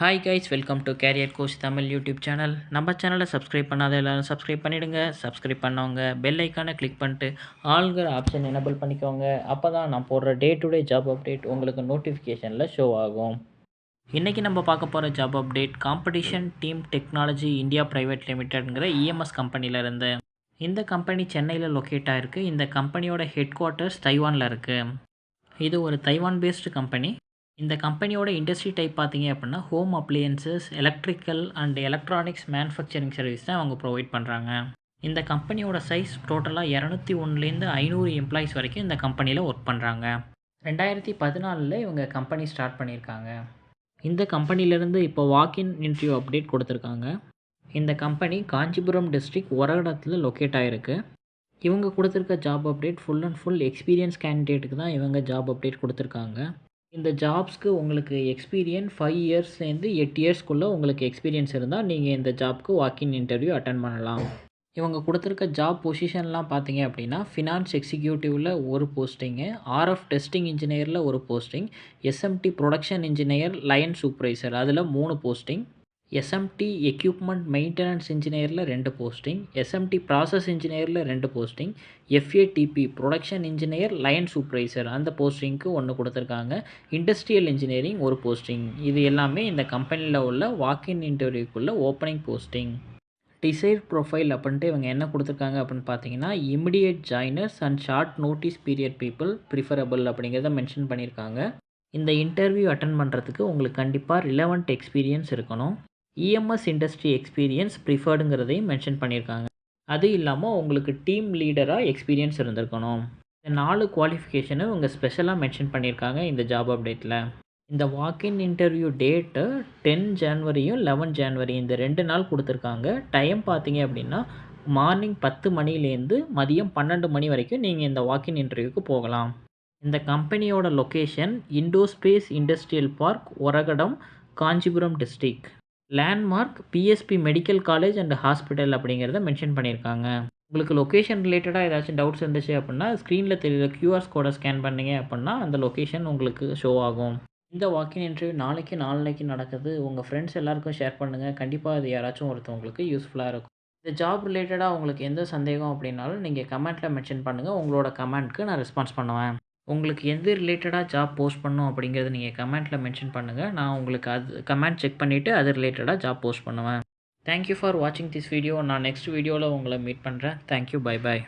Hi guys, welcome to carrier coach Tamil YouTube channel. நம்ம சேனலை subscribe பண்ணாத எல்லாரும் சப்ஸ்கிரைப் பண்ணிவிடுங்க. சப்ஸ்கிரைப் பண்ணவங்க பெல் ஐக்கானை கிளிக் பண்ணிட்டு ஆல்கிற ஆப்ஷன் எனபிள் பண்ணிக்கோங்க. அப்போ தான் நான் போடுற day to day job update உங்களுக்கு நோட்டிஃபிகேஷனில் ஷோ ஆகும். இன்றைக்கி நம்ம பார்க்க போகிற job update competition team technology India private லிமிடெட்ங்கிற இஎம்எஸ் கம்பெனியிலேருந்து. இந்த கம்பெனி சென்னையில் லொக்கேட் ஆகிருக்கு. இந்த கம்பெனியோட ஹெட் குவார்ட்டர்ஸ் தைவானில் இருக்குது. இது ஒரு தைவான் பேஸ்டு கம்பெனி. இந்த கம்பெனியோட இண்டஸ்ட்ரி டைப் பார்த்தீங்க அப்படின்னா home appliances, electrical and electronics manufacturing service தான் அவங்க ப்ரொவைட் பண்ணுறாங்க. இந்த கம்பெனியோட சைஸ் டோட்டலாக 201லேருந்து 500 எம்ப்ளாயிஸ் வரைக்கும் இந்த கம்பெனியில் ஒர்க் பண்ணுறாங்க. 2014 இவங்க கம்பெனி ஸ்டார்ட் பண்ணியிருக்காங்க. இந்த கம்பெனிலேருந்து இப்போ வாக்இன் இன்டர்வியூ அப்டேட் கொடுத்துருக்காங்க. இந்த கம்பெனி காஞ்சிபுரம் டிஸ்ட்ரிக்ட் ஒரகடத்தில் லொக்கேட் ஆகிருக்கு. இவங்க கொடுத்துருக்க job update full and full experience கேண்டிடேட்டுக்கு தான் இவங்க ஜாப் அப்டேட் கொடுத்துருக்காங்க. இந்த ஜாப்ஸ்க்கு உங்களுக்கு எக்ஸ்பீரியன்ஸ் 5 இயர்ஸ்லேருந்து 8 இயர்ஸ்க்குள்ளே உங்களுக்கு எக்ஸ்பீரியன்ஸ் இருந்தால் நீங்கள் இந்த ஜாப்க்கு வாக்கின் இன்டர்வியூ அட்டன் பண்ணலாம். இவங்க கொடுத்துருக்க ஜாப் பொசிஷன்லாம் பார்த்தீங்க அப்படின்னா ஃபினான்ஸ் எக்ஸிக்யூட்டிவில் ஒரு போஸ்டிங்கு, ஆர்எஃப் டெஸ்டிங் இன்ஜினியரில் ஒரு posting, SMT production engineer, line supervisor அதில் 3 போஸ்டிங், எஸ்எம்டி எக்யூப்மெண்ட் மெயின்டெனன்ஸ் இன்ஜினியரில் 2 போஸ்டிங், எஸ்எம்டி ப்ராசஸ் இன்ஜினியரில் 2 posting, FATP production engineer, line supervisor அந்த போஸ்டிங்க்கு 1 கொடுத்துருக்காங்க, இண்டஸ்ட்ரியல் இன்ஜினியரிங் ஒரு போஸ்டிங். இது எல்லாமே இந்த கம்பெனியில் உள்ள வாக்கின் இன்டர்வியூக்குள்ள ஓப்பனிங் போஸ்டிங். டிசைர் ப்ரொஃபைல் அப்படின்ட்டு இவங்க என்ன கொடுத்துருக்காங்க அப்படின்னு பார்த்தீங்கன்னா immediate joiners and short notice period people preferable அப்படிங்கிறத மென்ஷன் பண்ணியிருக்காங்க. இந்த இன்டர்வியூ அட்டன் பண்ணுறதுக்கு உங்களுக்கு கண்டிப்பாக ரிலவெண்ட் எக்ஸ்பீரியன்ஸ் இருக்கணும். இஎம்எஸ் இண்டஸ்ட்ரி எக்ஸ்பீரியன்ஸ் ப்ரிஃபர்டுங்கிறதையும் மென்ஷன் பண்ணியிருக்காங்க. அது இல்லாமல் உங்களுக்கு டீம் லீடராக எக்ஸ்பீரியன்ஸ் இருந்திருக்கணும். இந்த 4 குவாலிஃபிகேஷனை இவங்க ஸ்பெஷலாக மென்ஷன் பண்ணியிருக்காங்க இந்த ஜாப் அப்டேட்டில். இந்த வாக்கின் இன்டர்வியூ டேட்டு 10 ஜனவரியும் 11 ஜனவரி இந்த 2 நாள் கொடுத்துருக்காங்க. டைம் பார்த்தீங்க அப்படின்னா மார்னிங் 10 மணிலேருந்து மதியம் 12 மணி வரைக்கும் நீங்கள் இந்த வாக்கின் இன்டர்வியூக்கு போகலாம். இந்த கம்பெனியோட location Indospace industrial park, Oragadam, Kanchipuram district. Landmark PSP medical college and hospital அப்படிங்கிறத மென்ஷன் பண்ணியிருக்காங்க. உங்களுக்கு லொக்கேஷன் ரிலேட்டடாக ஏதாச்சும் டவுட்ஸ் இருந்துச்சு அப்படின்னா ஸ்க்ரீனில் தெரியுற கியூஆர் கோடை ஸ்கேன் பண்ணிங்க அப்படின்னா அந்த லொக்கேஷன் உங்களுக்கு ஷோ ஆகும். இந்த வாக்கின் இன்டர்வியூ நாளைக்கு நடக்குது. உங்கள் ஃப்ரெண்ட்ஸ் எல்லாருக்கும் ஷேர் பண்ணுங்கள். கண்டிப்பாக அது யாராச்சும் ஒருத்தவங்களுக்கு யூஸ்ஃபுல்லாக இருக்கும். இந்த ஜாப் ரிலேட்டடாக உங்களுக்கு எந்த சந்தேகம் அப்படின்னாலும் நீங்கள் கமெண்ட்டில் மென்ஷன் பண்ணுங்கள். உங்களோட கமெண்ட்க்கு நான் ரெஸ்பான்ஸ் பண்ணுவேன். உங்களுக்கு எது ரிலேட்டடாக ஜாப் போஸ்ட் பண்ணணும் அப்படிங்கிறத நீங்கள் கமெண்ட்டில் மென்ஷன் பண்ணுங்கள். நான் உங்களுக்கு அது கமெண்ட் செக் பண்ணிவிட்டு அது ரிலேட்டடாக ஜாப் போஸ்ட் பண்ணுவேன். தேங்க்யூ ஃபார் வாட்சிங் திஸ் வீடியோ. நான் நெக்ஸ்ட் வீடியோவில் உங்களை மீட் பண்ணுறேன். Thank you, bye bye.